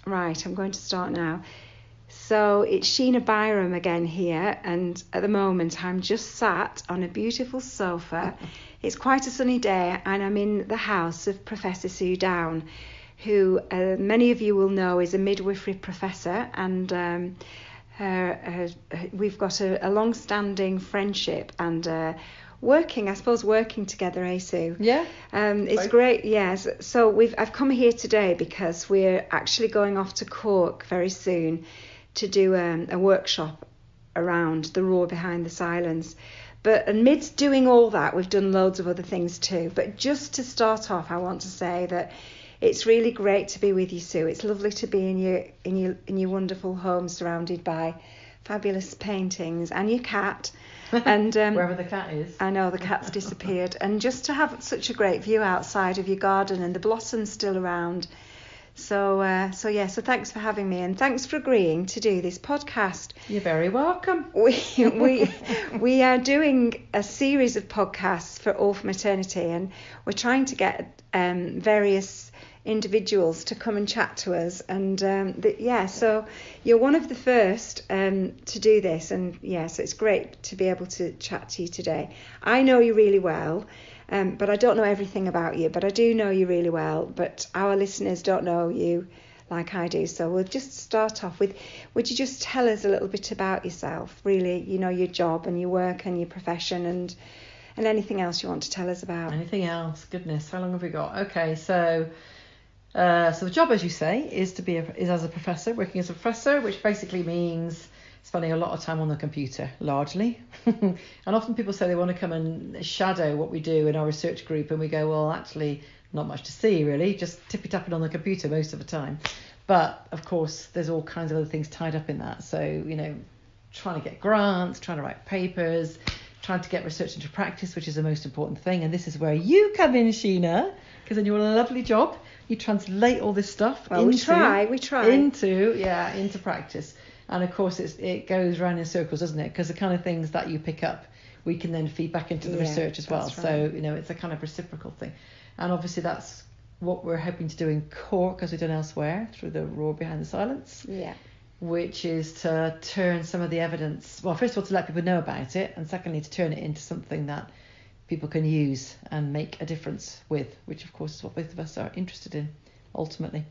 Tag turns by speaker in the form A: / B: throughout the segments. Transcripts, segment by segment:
A: Right, I'm going to start now. So it's Sheena Byrom again here, and at the moment I'm just sat on a beautiful sofa. It's quite a sunny day, and I'm in the house of Professor Soo Downe, who many of you will know is a midwifery professor, and we've got a long-standing friendship and working together, Sue?
B: Yeah.
A: It's great, yes. So I've come here today because we're actually going off to Cork very soon to do a workshop around the roar behind the silence. But amidst doing all that, we've done loads of other things too. But just to start off, I want to say that it's really great to be with you, Sue. It's lovely to be in your wonderful home, surrounded by fabulous paintings and your cat. And
B: wherever the cat is.
A: I know the cat's disappeared. And just to have such a great view outside of your garden and the blossoms still around. So thanks for having me, and thanks for agreeing to do this podcast.
B: You're very welcome.
A: We are doing a series of podcasts for All for Maternity, and we're trying to get various individuals to come and chat to us, and so you're one of the first to do this, and so it's great to be able to chat to you today. I know you really well, but I don't know everything about you, but I do know you really well, but our listeners don't know you like I do. So we'll just start off with, would you just tell us a little bit about yourself, really, your job and your work and your profession, and anything else you want to tell us about?
B: Anything else? Goodness, how long have we got? Okay, so the job, as you say, is as a professor, working as a professor, which basically means spending a lot of time on the computer, largely. And often people say they want to come and shadow what we do in our research group, and we go, well, actually, not much to see, really, just tippy-tapping on the computer most of the time. But, of course, there's all kinds of other things tied up in that. So, trying to get grants, trying to write papers, trying to get research into practice, which is the most important thing. And this is where you come in, Sheena, because in your lovely job, you translate all this stuff
A: we try
B: into practice. And of course it goes round in circles, doesn't it? Because the kind of things that you pick up, we can then feed back into the research as well.
A: Right.
B: So it's a kind of reciprocal thing. And obviously that's what we're hoping to do in Cork, as we've done elsewhere through the Roar Behind the Silence.
A: Yeah.
B: Which is to turn some of the evidence, well, first of all, to let people know about it, and secondly, to turn it into something that people can use and make a difference with, which of course is what both of us are interested in ultimately.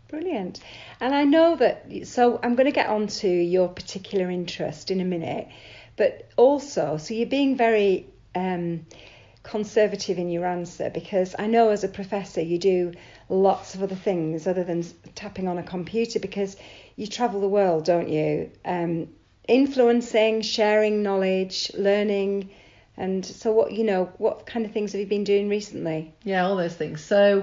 A: Brilliant. And I know that, so I'm going to get on to your particular interest in a minute, but also, so you're being very conservative in your answer, because I know as a professor you do lots of other things other than tapping on a computer, because you travel the world, don't you? Influencing, sharing knowledge, learning. And so what kind of things have you been doing recently?
B: Yeah, all those things. So,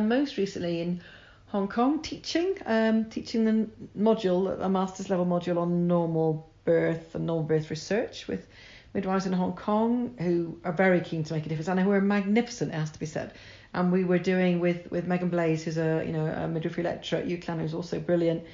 B: most recently in Hong Kong, teaching the module, a master's level module on normal birth and normal birth research with midwives in Hong Kong who are very keen to make a difference and who are magnificent, it has to be said. And we were doing with Megan Blaze, who's a midwifery lecturer at UCLan, who's also brilliant,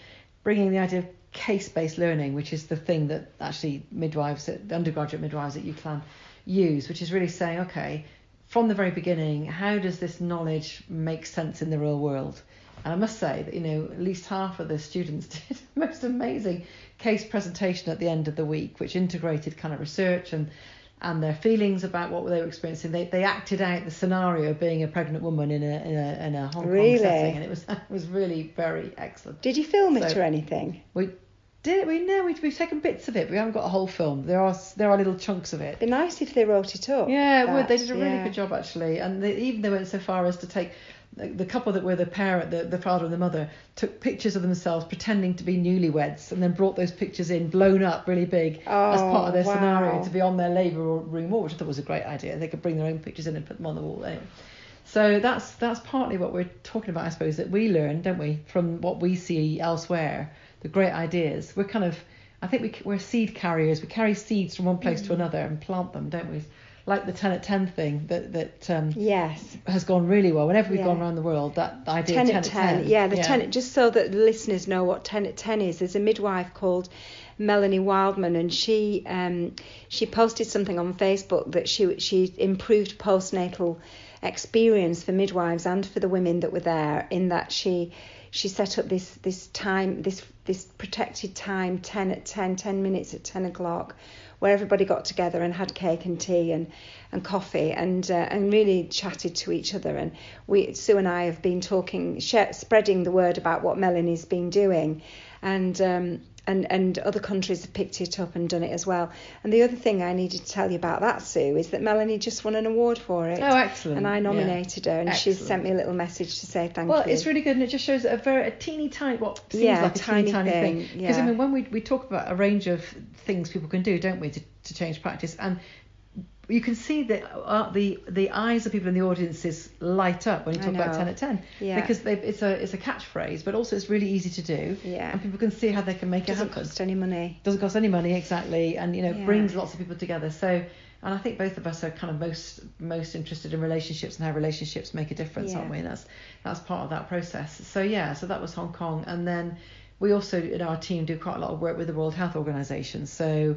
B: bringing the idea of case-based learning, which is the thing that actually undergraduate midwives at UCLan use, which is really saying, okay, from the very beginning, how does this knowledge make sense in the real world? And I must say that, at least half of the students did the most amazing case presentation at the end of the week, which integrated kind of research and their feelings about what they were experiencing. They acted out the scenario of being a pregnant woman in a Hong Kong setting, and it was really very excellent.
A: Did you film it or anything?
B: We've taken bits of it. We haven't got a whole film. There are little chunks of it.
A: It'd be nice if they wrote it up.
B: Yeah, it would. They did a really good job actually, and they went so far as to take the couple that were the parent, the father and the mother, took pictures of themselves pretending to be newlyweds, and then brought those pictures in, blown up really big, as part of their scenario to be on their labour room wall, which I thought was a great idea. They could bring their own pictures in and put them on the wall. Anyway. So that's partly what we're talking about, I suppose, that we learn, don't we, from what we see elsewhere, the great ideas. I think we're seed carriers. We carry seeds from one place to another and plant them, don't we? Like the 10 at 10 thing that
A: yes
B: has gone really well. Whenever we've gone around the world, that idea
A: 10 at 10. Yeah, 10. Just so that the listeners know what 10 at 10 is. There's a midwife called Melanie Wildman, and she posted something on Facebook that she improved postnatal experience for midwives and for the women that were there, in that she set up this time, this protected time, 10 minutes at 10 o'clock, where everybody got together and had cake and tea and coffee and really chatted to each other. And Sue and I have been spreading the word about what Melanie's been doing, and other countries have picked it up and done it as well. And the other thing I needed to tell you about that, Sue, is that Melanie just won an award for it.
B: Oh, excellent.
A: And I nominated her, and
B: excellent.
A: she's sent me a little message to say thank you.
B: Well, it's really good, and it just shows a teeny tiny, what seems like a teeny tiny thing. Because I mean, when we talk about a range of things people can do, don't we, to change practice, and you can see that the eyes of people in the audiences light up when you talk about 10 at 10, because it's a catchphrase, but also it's really easy to do, and people can see how they can make it happen.
A: Doesn't cost any money.
B: Doesn't cost any money, exactly, and brings lots of people together. So, and I think both of us are kind of most interested in relationships and how relationships make a difference, aren't we? And that's part of that process. So so that was Hong Kong, and then we also in our team do quite a lot of work with the World Health Organization. So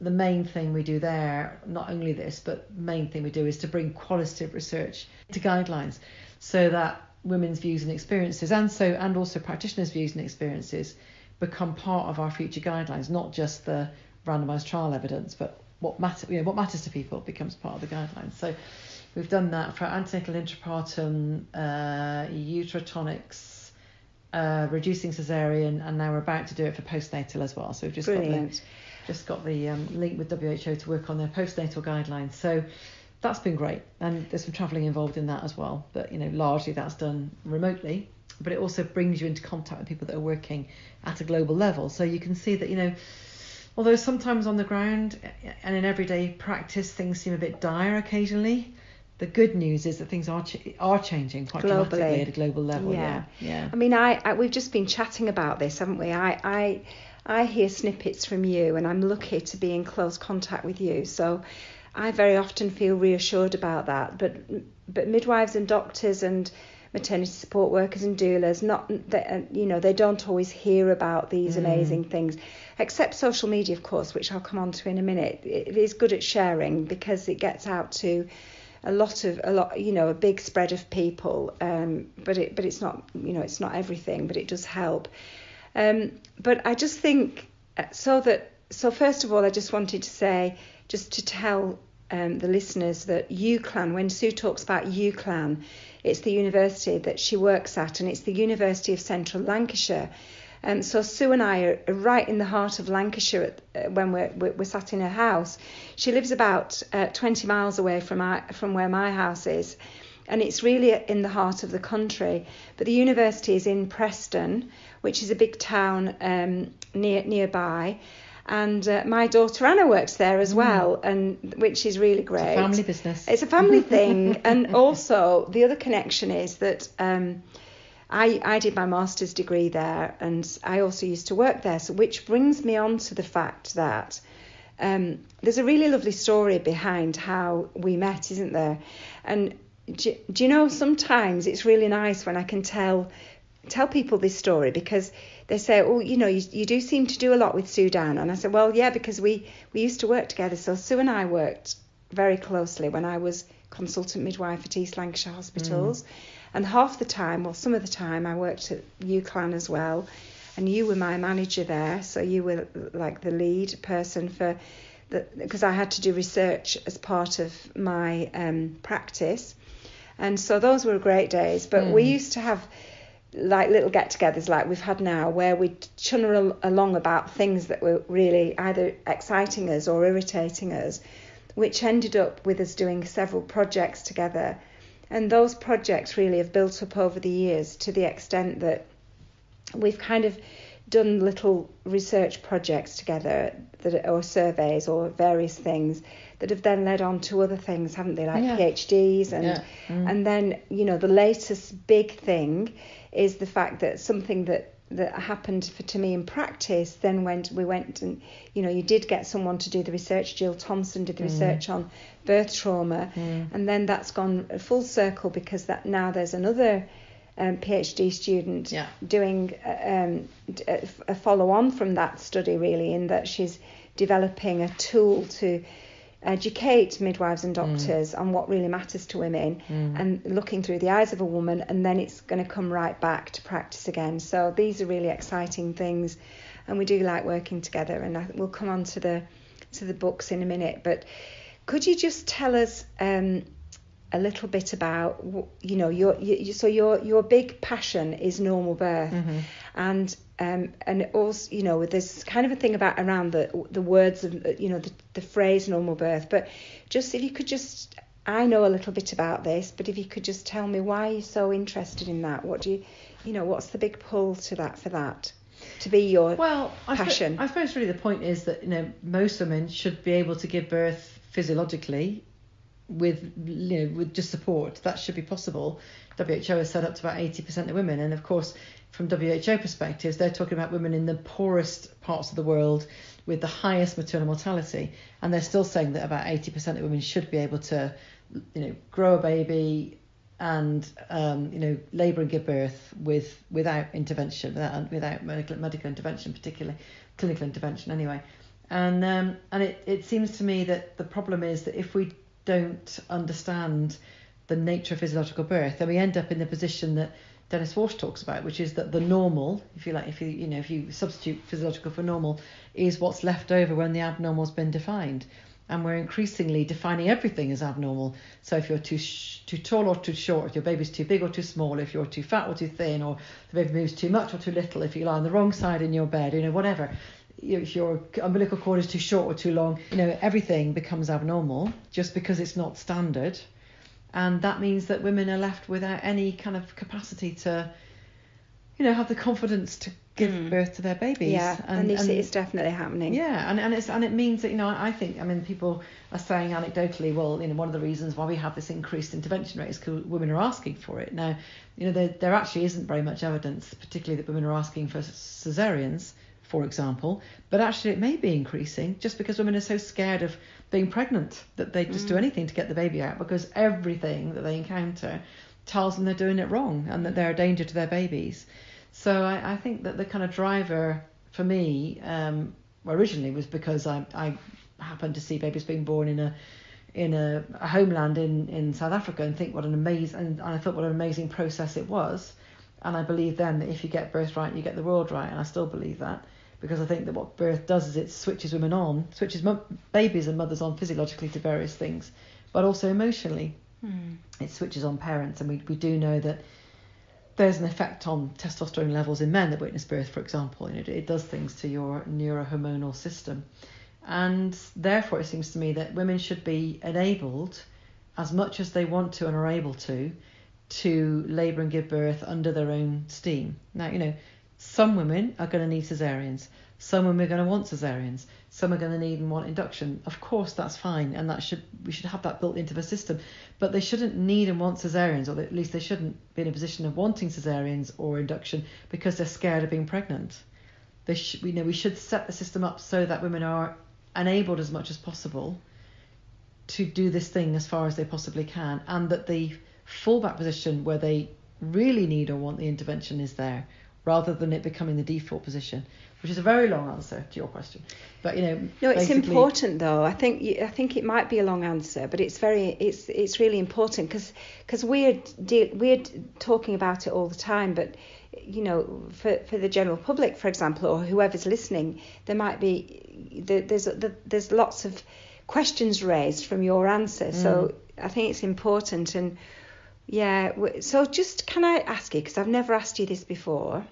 B: the main thing we do there, not only this, but main thing we do is to bring qualitative research to guidelines, so that women's views and experiences, and also practitioners' views and experiences, become part of our future guidelines, not just the randomised trial evidence, but what matters to people becomes part of the guidelines. So we've done that for antenatal intrapartum, uterotonics, reducing cesarean, and now we're about to do it for postnatal as well. So we've just got the link with WHO to work on their postnatal guidelines. So that's been great, and there's some travelling involved in that as well. But largely that's done remotely. But it also brings you into contact with people that are working at a global level. So you can see that although sometimes on the ground and in everyday practice things seem a bit dire occasionally, the good news is that things are changing quite dramatically at a global level. Yeah.
A: I mean, we've just been chatting about this, haven't we? I hear snippets from you, and I'm lucky to be in close contact with you. So I very often feel reassured about that. But midwives and doctors and maternity support workers and doulas, they don't always hear about these amazing things, except social media, of course, which I'll come on to in a minute. It is good at sharing because it gets out to a big spread of people, but it's not, it's not everything, but it does help. But I just think so first of all, I just wanted to say, just to tell the listeners that UCLan, when Sue talks about UCLan, it's the university that she works at, and it's the University of Central Lancashire. So Sue and I are right in the heart of Lancashire when we're sat in her house. She lives about 20 miles away from where my house is, and it's really in the heart of the country. But the university is in Preston, which is a big town nearby. And my daughter Anna works there as well, and which is really great.
B: It's a family business.
A: It's a family thing. And also the other connection is that I did my master's degree there, and I also used to work there. So which brings me on to the fact that there's a really lovely story behind how we met, isn't there? And do you know, sometimes it's really nice when I can tell people this story, because they say, oh, you do seem to do a lot with Soo Downe. And I said, well, yeah, because we used to work together. So Sue and I worked very closely when I was consultant midwife at East Lancashire Hospitals. And half the time, well, some of the time, I worked at UCLan as well. And you were my manager there. So you were like the lead person because I had to do research as part of my practice. And so those were great days. But we used to have like little get-togethers like we've had now, where we'd chunner along about things that were really either exciting us or irritating us, which ended up with us doing several projects together. And those projects really have built up over the years to the extent that we've kind of done little research projects together, or surveys or various things that have then led on to other things, haven't they, like PhDs and then the latest big thing is the fact that something that happened to me in practice then we went and you did get someone to do the research. Jill Thompson did the research on birth trauma, and then that's gone full circle, because that now there's another PhD student doing a follow on from that study, really, in that she's developing a tool to educate midwives and doctors on what really matters to women and looking through the eyes of a woman, and then it's going to come right back to practice again. So these are really exciting things, and we do like working together, and we'll come on to the books in a minute. But could you just tell us a little bit about, you know, your big passion is normal birth, and also, you know, there's kind of a thing about around the words of, you know, the phrase normal birth. But just if you could just, I know a little bit about this, but if you could just tell me why you're so interested in that. What do you know, what's the big pull to that to be your passion?
B: I suppose really the point is that, you know, most women should be able to give birth physiologically with just support. That should be possible. WHO has said up to about 80% of women, and of course from WHO perspectives they're talking about women in the poorest parts of the world with the highest maternal mortality, and they're still saying that about 80% of women should be able to, you know, grow a baby and labour and give birth without intervention, without medical intervention, particularly clinical intervention anyway. And it seems to me that the problem is that if we don't understand the nature of physiological birth, then we end up in the position that Dennis Walsh talks about, which is that the normal, if you substitute physiological for normal, is what's left over when the abnormal's been defined. And we're increasingly defining everything as abnormal. So if you're too tall or too short, if your baby's too big or too small, if you're too fat or too thin, or the baby moves too much or too little, if you lie on the wrong side in your bed, you know, whatever. If your umbilical cord is too short or too long, you know, everything becomes abnormal just because it's not standard. And that means that women are left without any kind of capacity to, you know, have the confidence to give birth to their babies.
A: Yeah, and it's definitely happening.
B: Yeah, and it means that, you know, I think, I mean, people are saying anecdotally, well, you know, one of the reasons why we have this increased intervention rate is because women are asking for it. Now, you know, there actually isn't very much evidence, particularly that women are asking for cesareans, for example, but actually it may be increasing just because women are so scared of being pregnant that they just do anything to get the baby out, because everything that they encounter tells them they're doing it wrong and that they're a danger to their babies. So I think that the kind of driver for me originally was because I happened to see babies being born in a homeland in South Africa and think what an amazing, and I thought what an amazing process it was. And I believe then that if you get birth right, you get the world right, and I still believe that. Because I think that what birth does is it switches women on, switches babies and mothers on physiologically to various things, but also emotionally. It switches on parents, and we do know that there's an effect on testosterone levels in men that witness birth, for example. You know, it does things to your neurohormonal system. And therefore it seems to me that women should be enabled, as much as they want to and are able to labour and give birth under their own steam. Now, you know, some women are going to need cesareans. Some women are going to want cesareans. Some are going to need and want induction. Of course, that's fine, and we should have that built into the system. But they shouldn't need and want cesareans, or at least they shouldn't be in a position of wanting cesareans or induction because they're scared of being pregnant. We should set the system up so that women are enabled as much as possible to do this thing as far as they possibly can, and that the fallback position where they really need or want the intervention is there, rather than it becoming the default position, which is a very long answer to your question. But, you know,
A: no, it's important though. I think it might be a long answer, but it's really important because we're talking about it all the time. But, you know, for the general public, for example, or whoever's listening, there might be there's lots of questions raised from your answer. So I think it's important. And yeah, so just can I ask you, because I've never asked you this before,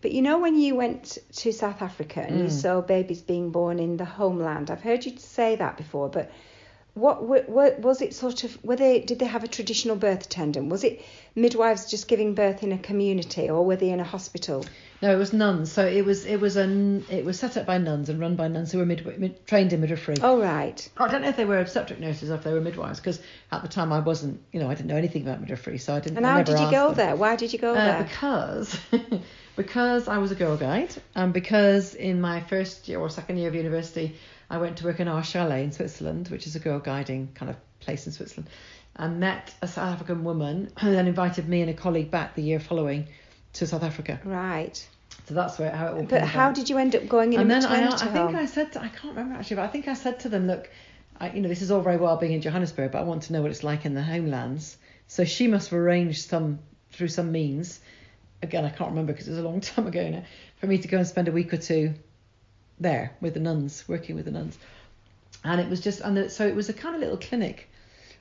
A: but you know when you went to South Africa and you saw babies being born in the homeland, I've heard you say that before, but what was it sort of, did they have a traditional birth attendant? Was it midwives just giving birth in a community, or were they in a hospital?
B: No, it was nuns. So it was set up by nuns and run by nuns who were trained in midwifery.
A: Oh, right.
B: I don't know if they were obstetric nurses or if they were midwives, because at the time I wasn't, you know, I didn't know anything about midwifery, so I didn't.
A: And how did you go there? Why did you go there?
B: Because I was a girl guide, and because in my first year or second year of university I went to work in our chalet in Switzerland, which is a girl guiding kind of place in Switzerland, and met a South African woman who then invited me and a colleague back the year following to South Africa.
A: Right.
B: So that's how it all came
A: But how
B: about.
A: did you end up going in a maternity home?
B: I can't remember actually, but I think I said to them, look, this is all very well being in Johannesburg, but I want to know what it's like in the homelands. So she must have arranged through some means. Again, I can't remember because it was a long time ago now, for me to go and spend a week or two there with the nuns, working with the nuns. And it was just, so it was a kind of little clinic,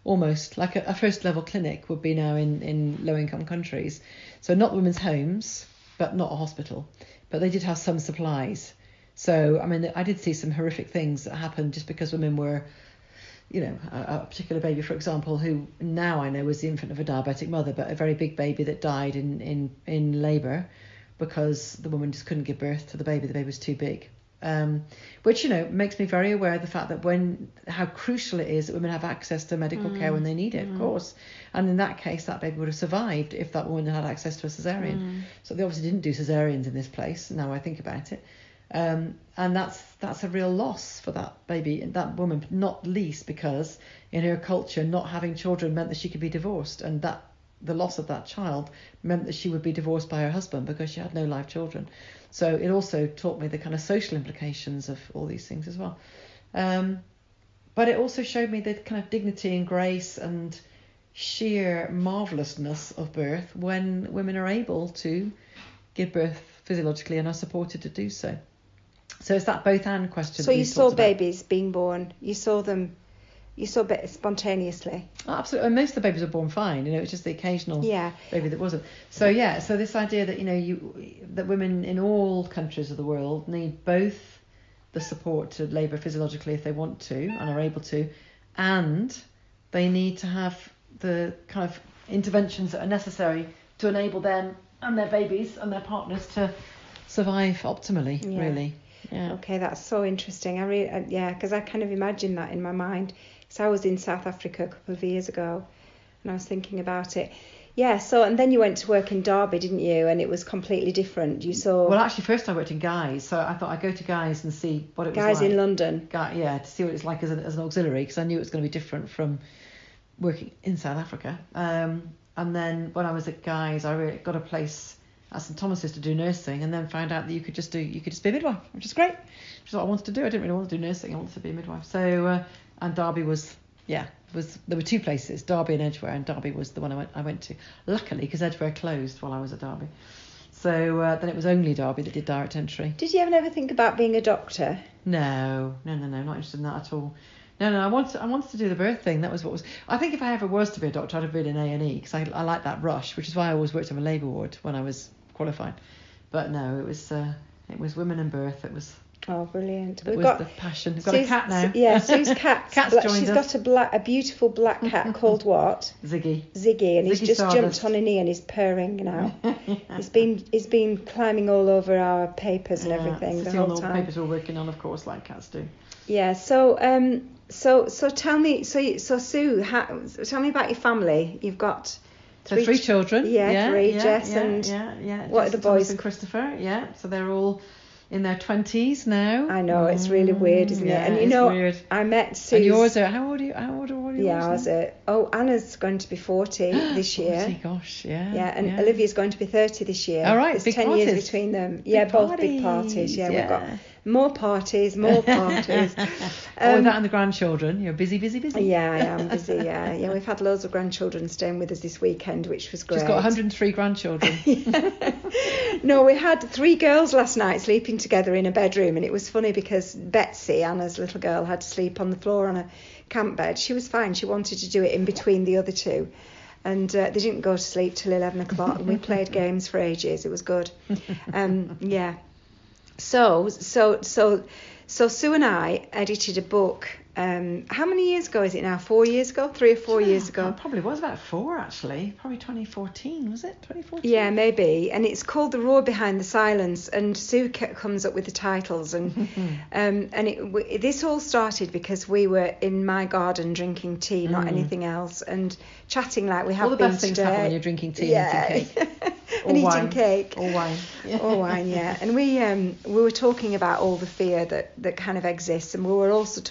B: almost like a first level clinic would be now in low income countries. So not women's homes, but not a hospital, but they did have some supplies. So, I mean, I did see some horrific things that happened just because women were, a particular baby, for example, who now I know was the infant of a diabetic mother, but a very big baby that died in labour because the woman just couldn't give birth to the baby. The baby was too big. Which, makes me very aware of the fact that how crucial it is that women have access to medical care when they need it, of course. And in that case, that baby would have survived if that woman had access to a cesarean. So they obviously didn't do cesareans in this place, now I think about it. And that's a real loss for that baby and that woman, not least because in her culture, not having children meant that she could be divorced, and that the loss of that child meant that she would be divorced by her husband because she had no live children. So it also taught me the kind of social implications of all these things as well. But it also showed me the kind of dignity and grace and sheer marvellousness of birth when women are able to give birth physiologically and are supported to do so. So it's that both and question.
A: So you saw babies being born. You saw spontaneously.
B: Oh, absolutely. And most of the babies were born fine. It's just the occasional baby that wasn't. So so this idea that that women in all countries of the world need both the support to labour physiologically if they want to and are able to, and they need to have the kind of interventions that are necessary to enable them and their babies and their partners to survive optimally. Really. Yeah.
A: Okay, that's so interesting. Because I kind of imagined that in my mind. So I was in South Africa a couple of years ago, and I was thinking about it. Yeah. So and then you went to work in Derby, didn't you? And it was completely different. You saw.
B: Well, actually, first I worked in Guy's, so I thought I'd go to Guy's and see what it was like.
A: Guy's in London.
B: To see what it's like as an auxiliary, because I knew it was going to be different from working in South Africa. And then when I was at Guy's, I really got a place at St Thomas's to do nursing, and then found out that you could just be a midwife, which is great. Which is what I wanted to do. I didn't really want to do nursing. I wanted to be a midwife. So and Derby was there were two places, Derby and Edgware, and Derby was the one I went to. Luckily, because Edgware closed while I was at Derby. So then it was only Derby that did direct entry.
A: Did you ever think about being a doctor?
B: No, not interested in that at all. No, I wanted to do the birth thing. That was what was. I think if I ever was to be a doctor, I'd have been in A&E because I like that rush, which is why I always worked on a labour ward when I was qualified. But no, it was women and birth. It was.
A: Oh, brilliant!
B: We've got the passion. We've got a cat now.
A: Yeah, Sue's cat.
B: She's
A: got a beautiful black cat called what?
B: Ziggy,
A: and he's just jumped on a knee and he's purring now. He's been climbing all over our papers and everything the whole time.
B: All the papers we're working on, of course, like cats do.
A: Yeah. So tell me, Sue, tell me about your family. You've got
B: three children.
A: Three. Jess and what are the boys?
B: And Christopher. Yeah. So they're all in their 20s now.
A: I know, it's really weird, isn't it? And
B: weird.
A: I met Sue.
B: And yours are, how old are yours?
A: Yeah, ours are. Oh, Anna's going to be 40 this year.
B: 40, gosh, yeah.
A: Yeah, and Olivia's going to be 30 this year.
B: All right,
A: There's
B: big
A: 10
B: parties.
A: years between them. Both big parties. Yeah, we've got more parties.
B: With that and the grandchildren, you're busy.
A: Yeah, I am busy. Yeah. We've had loads of grandchildren staying with us this weekend, which was great.
B: She's got 103 grandchildren.
A: No, we had 3 girls last night sleeping together in a bedroom, and it was funny because Betsy, Anna's little girl, had to sleep on the floor on a camp bed. She was fine. She wanted to do it in between the other two, and they didn't go to sleep till 11 o'clock, and we played games for ages. It was good. Yeah. So Sue and I edited a book. How many years ago is it now? 4 years ago? 3 or 4 years ago?
B: Probably was about 4 actually. Probably 2014, was it? 2014?
A: Yeah, maybe. And it's called The Roar Behind the Silence. And Sue comes up with the titles. And this all started because we were in my garden drinking tea, not anything else, and chatting like we have been today.
B: All the best things happen when you're drinking tea and eating cake.
A: And eating cake.
B: Or wine.
A: Or wine, yeah. And we were talking about all the fear that kind of exists, and we were also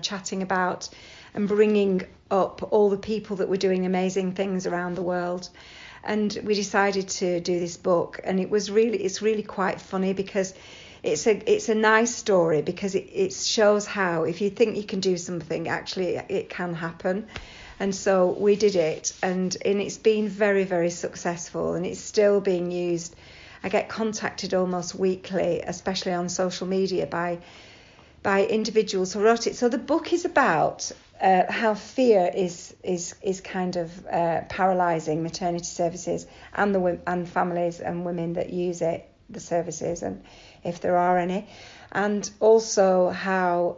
A: chatting about and bringing up all the people that were doing amazing things around the world. And we decided to do this book, and it's really quite funny because it's a nice story because it shows how if you think you can do something, actually it can happen. And so we did it, and it's been very, very successful, and it's still being used. I get contacted almost weekly, especially on social media, by individuals who wrote it. So the book is about how fear is kind of paralysing maternity services and families and women that use the services, and if there are any, and also how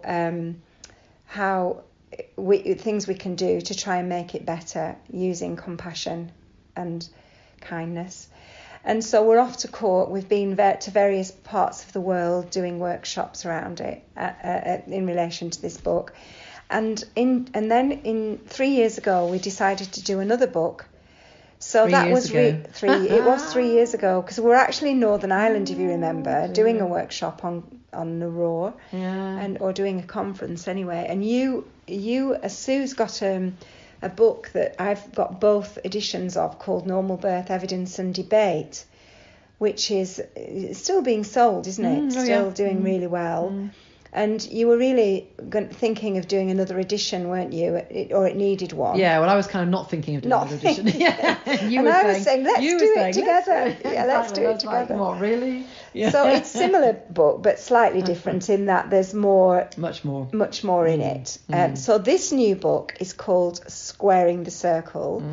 A: things we can do to try and make it better using compassion and kindness. And so we're off to court. We've been to various parts of the world doing workshops around it in relation to this book. And then 3 years ago, we decided to do another book. So
B: It
A: was 3 years ago, because we're actually in Northern Ireland, if you remember, doing a workshop on Narore, or doing a conference anyway. And Soo's got a book that I've got both editions of called Normal Birth Evidence and Debate, which is still being sold, isn't it? Still doing really well. And you were really thinking of doing another edition, weren't you? Or it needed one.
B: Yeah, well, I was kind of not thinking of doing another edition. Yeah.
A: I was saying, let's do it together. Let's do it together.
B: Like, what, really? Yeah.
A: So it's similar book, but slightly different in that there's much more in it. So this new book is called Squaring the Circle,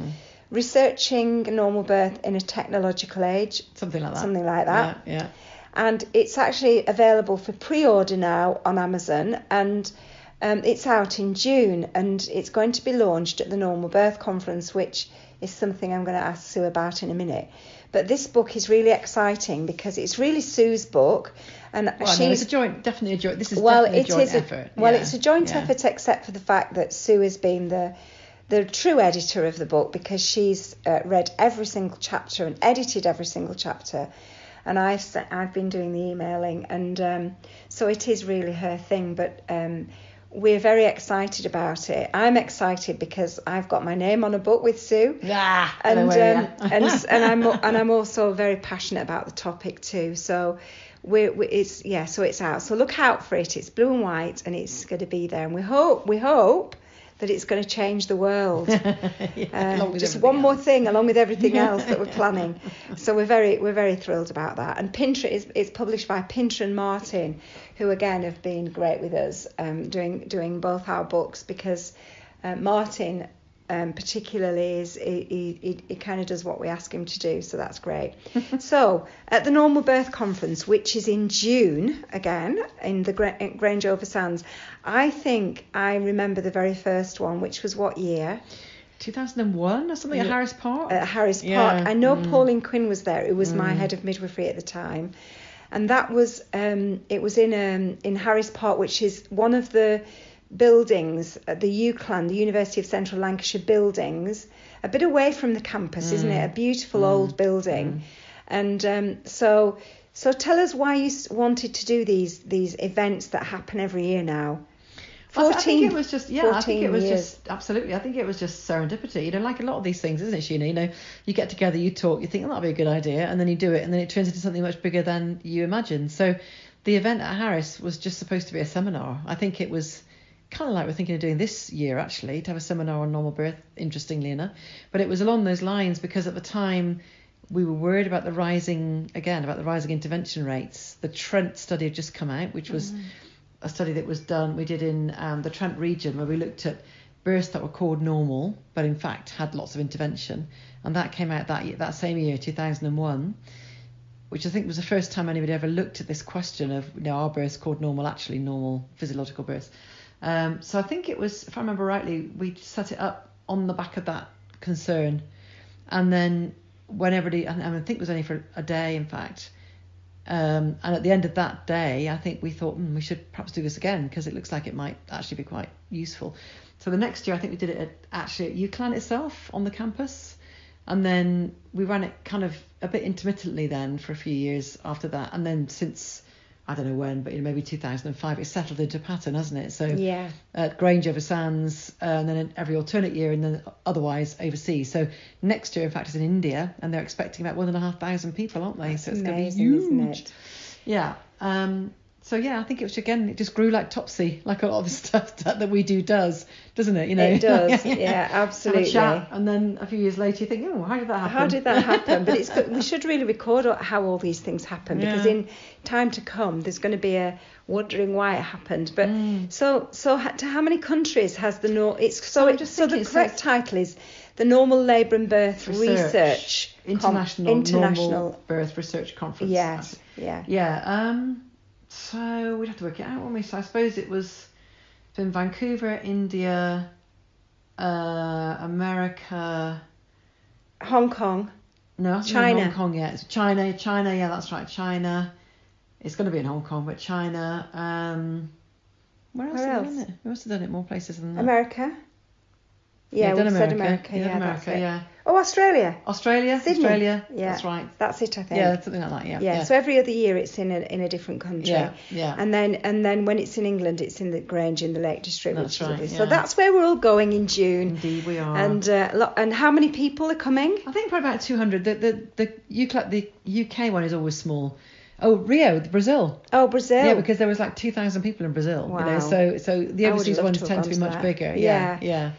A: Researching Normal Birth in a Technological Age.
B: Something like that. Yeah.
A: And it's actually available for pre-order now on Amazon, and it's out in June, and it's going to be launched at the Normal Birth Conference, which is something I'm going to ask Soo about in a minute. But this book is really exciting because it's really Soo's book, and
B: it's definitely a joint. This is definitely a joint effort.
A: Well, it's a joint effort, except for the fact that Soo has been the true editor of the book, because she's read every single chapter and edited every single chapter. And I've been doing the emailing, and so it is really her thing. But we're very excited about it. I'm excited because I've got my name on a book with Soo, and I'm also very passionate about the topic too. So it's out. So look out for it. It's blue and white, and it's going to be there. And we hope that it's going to change the world. Just one more thing along with everything else that we're planning. So we're very thrilled about that. And Pinter it's published by Pinter and Martin, who again have been great with us, doing both our books, because Martin particularly he kind of does what we ask him to do, so that's great. So at the Normal Birth Conference, which is in June again in the Grange over Sands, I think I remember the very first one, which was what year?
B: 2001 or something, at Harris Park.
A: At Harris Park. I know Pauline Quinn was there, who was my head of midwifery at the time, and that was it was in Harris Park, which is one of the buildings at the UCLan, the University of Central Lancashire buildings, a bit away from the campus, isn't it? A beautiful old building. And so tell us why you wanted to do these events that happen every year now.
B: I think it was just absolutely. I think it was just serendipity. Like a lot of these things, isn't it, Sheena? You get together, you talk, you think, that'd be a good idea, and then you do it, and then it turns into something much bigger than you imagine. So the event at Harris was just supposed to be a seminar. I think it was kind of like we're thinking of doing this year, actually, to have a seminar on normal birth, interestingly enough. But it was along those lines because at the time we were worried about the rising intervention rates. The Trent study had just come out, which was a study that was done, we did in the Trent region, where we looked at births that were called normal, but in fact had lots of intervention. And that came out that same year, 2001, which I think was the first time anybody ever looked at this question of, are births called normal actually normal physiological births? So I think it was, if I remember rightly, we set it up on the back of that concern. And then when everybody, and I think it was only for a day, in fact, and at the end of that day, I think we thought we should perhaps do this again, because it looks like it might actually be quite useful. So the next year, I think we did it at UCLan itself on the campus. And then we ran it kind of a bit intermittently then for a few years after that. And then since, I don't know when, but maybe 2005, it's settled into a pattern, hasn't it? So at Grange over Sands, and then every alternate year, and then otherwise overseas. So next year, in fact, is in India, and they're expecting about 1,500 people, aren't they?
A: That's
B: so it's going to be
A: amazing,
B: huge.
A: Isn't it?
B: Yeah. So yeah, I think it just grew like topsy, like a lot of the stuff that we do does, doesn't it? You know,
A: it does. Yeah, absolutely.
B: Have a chat, and then a few years later you think, oh, how did that happen?
A: How did that happen? But it's good. We should really record how all these things happen, because in time to come there's going to be a wondering why it happened. But so to how many countries has the the correct title is the Normal Labour and Birth Research
B: International Normal Birth Research Conference.
A: Yes. Yeah.
B: So we'd have to work it out, wouldn't we? So I suppose it was in Vancouver, India, America,
A: Hong Kong.
B: No,
A: China.
B: Hong Kong yet. China. Yeah, that's right. China. It's going to be in Hong Kong, but China. Where else have we done it? We must have done it more places than that.
A: America. Yeah, we said America. Yeah,
B: America. Yeah.
A: Oh, Australia.
B: Sydney. Australia.
A: Yeah,
B: that's right.
A: That's it, I think.
B: Yeah, something like that.
A: Yeah. So every other year it's in a different country.
B: Yeah.
A: And then when it's in England, it's in the Grange in the Lake District.
B: That's right. Yeah.
A: So that's where we're all going in June.
B: Indeed, we are.
A: And how many people are coming?
B: I think probably about 200. The UK one is always small. Oh, Rio, Brazil.
A: Oh, Brazil.
B: Yeah, because there was like 2,000 people in Brazil.
A: Wow.
B: You know, so the overseas ones tend to be much bigger. Yeah.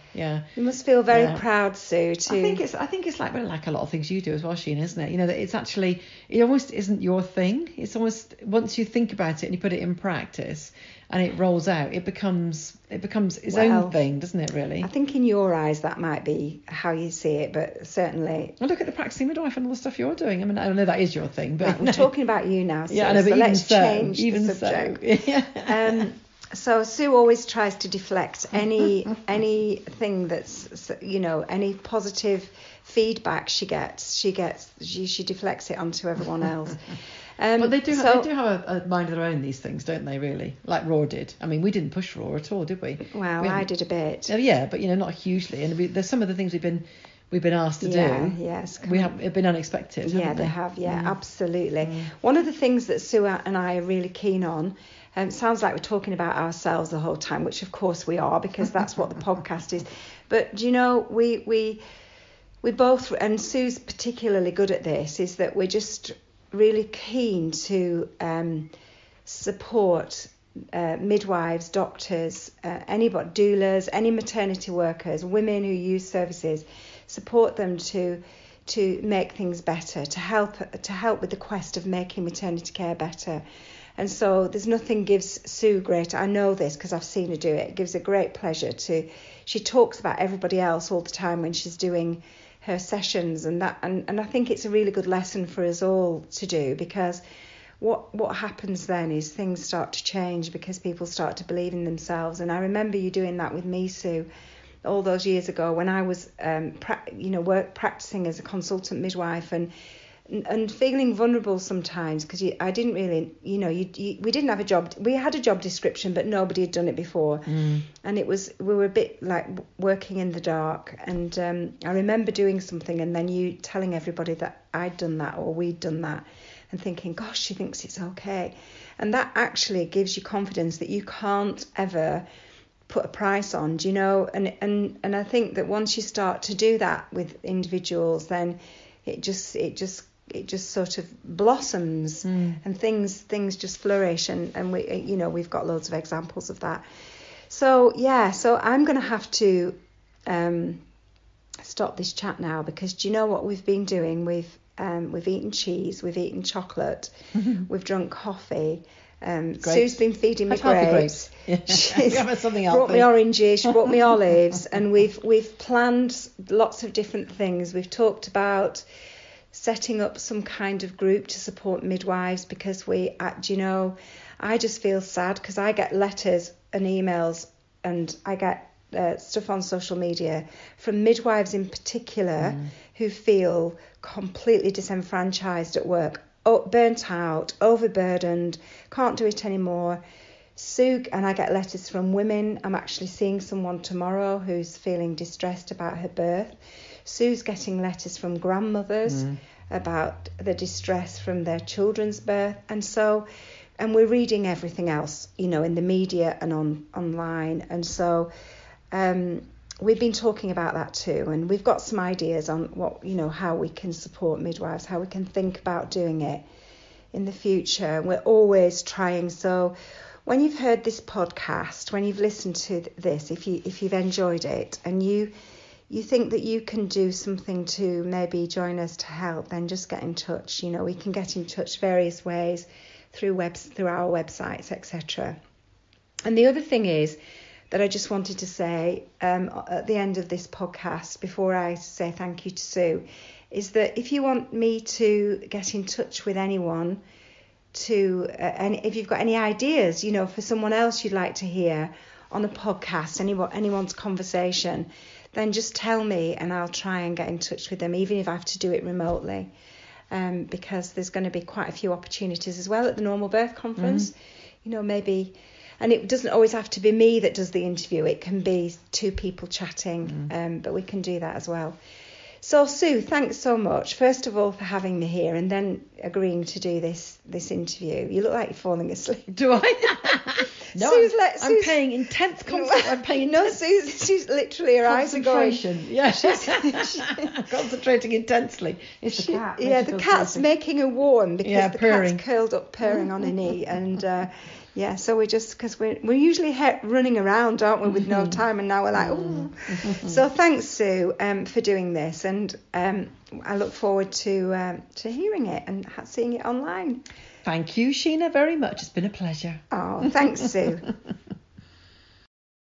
A: You must feel very proud, Sue.
B: I think it's like a lot of things you do as well, Sheena, isn't it? You know, that it's actually, it almost isn't your thing. It's almost, once you think about it and you put it in practice and it rolls out, it becomes its own thing, doesn't it, really?
A: I think in your eyes that might be how you see it, but certainly...
B: Well, look at the practicing midwife and all the stuff you're doing. I mean, I know that is your thing, but...
A: Right, we're talking about you now, Sue,
B: yeah, I know, but
A: so let's change the subject.
B: Yeah.
A: So Sue always tries to deflect anything that's, any positive feedback she gets, she deflects it onto everyone else.
B: But they do have a mind of their own, these things, don't they, really? Like Raw did. I mean, we didn't push Raw at all, did we?
A: Well, I did a bit.
B: Yeah, but, not hugely. And there's some of the things we've been asked to do.
A: Yes.
B: Have been unexpected,
A: Yeah, they have. Yeah, absolutely. One of the things that Sue and I are really keen on, sounds like we're talking about ourselves the whole time, which of course we are, because that's what the podcast is. But, we both, and Sue's particularly good at this, is that we're just really keen to support midwives, doctors, anybody, doulas, any maternity workers, women who use services, support them to make things better, to help with the quest of making maternity care better. And so there's nothing gives Sue great. I know this because I've seen her do it. It gives her great pleasure she talks about everybody else all the time when she's doing her sessions, and I think it's a really good lesson for us all to do, because what happens then is things start to change because people start to believe in themselves. And I remember you doing that with me, Sue, all those years ago when I was practicing as a consultant midwife and feeling vulnerable sometimes, because I didn't really, we didn't have a job. We had a job description, but nobody had done it before. And we were a bit like working in the dark. And I remember doing something and then you telling everybody that I'd done that or we'd done that, and thinking, gosh, she thinks it's okay. And that actually gives you confidence that you can't ever put a price on, and I think that once you start to do that with individuals, then it just sort of blossoms and things just flourish, and we've got loads of examples of that. So I'm going to have to stop this chat now, because do you know what we've been doing? We've eaten cheese, we've eaten chocolate, we've drunk coffee. Sue's been feeding me grapes. She's brought me oranges, she brought me olives, and we've planned lots of different things. We've talked about setting up some kind of group to support midwives, because I just feel sad because I get letters and emails and I get stuff on social media from midwives in particular who feel completely disenfranchised at work, burnt out, overburdened, can't do it anymore. Sue, and I get letters from women. I'm actually seeing someone tomorrow who's feeling distressed about her birth. Sue's getting letters from grandmothers about the distress from their children's birth. And we're reading everything else, in the media and online. And so we've been talking about that too. And we've got some ideas on what, how we can support midwives, how we can think about doing it in the future. We're always trying. So when you've heard this podcast, when you've listened to this, if you've enjoyed it and you think that you can do something to maybe join us to help, then just get in touch. You know, we can get in touch various ways through our websites, etc. And the other thing is that I just wanted to say at the end of this podcast, before I say thank you to Sue, is that if you want me to get in touch with anyone, and if you've got any ideas, you know, for someone else you'd like to hear on a podcast, anyone's conversation, then just tell me and I'll try and get in touch with them, even if I have to do it remotely, because there's going to be quite a few opportunities as well at the Normal Birth Conference. You know, maybe, and it doesn't always have to be me that does the interview, it can be two people chatting, but we can do that as well. So Sue, thanks so much, first of all, for having me here and then agreeing to do this interview. You look like you're falling asleep.
B: Do I? No, I'm paying intense concentration.
A: No, Sue's literally, her eyes are going.
B: Yeah, concentrating intensely. It's the cat.
A: Yeah, the cat's making her warm because the
B: purring.
A: Cat's curled up purring on her knee. And so we're just, because we're usually running around, aren't we, with no time, and now we're like, ooh. So thanks, Sue, for doing this, and I look forward to hearing it and seeing it online.
B: Thank you, Sheena, very much. It's been a pleasure.
A: Oh, thanks, Sue.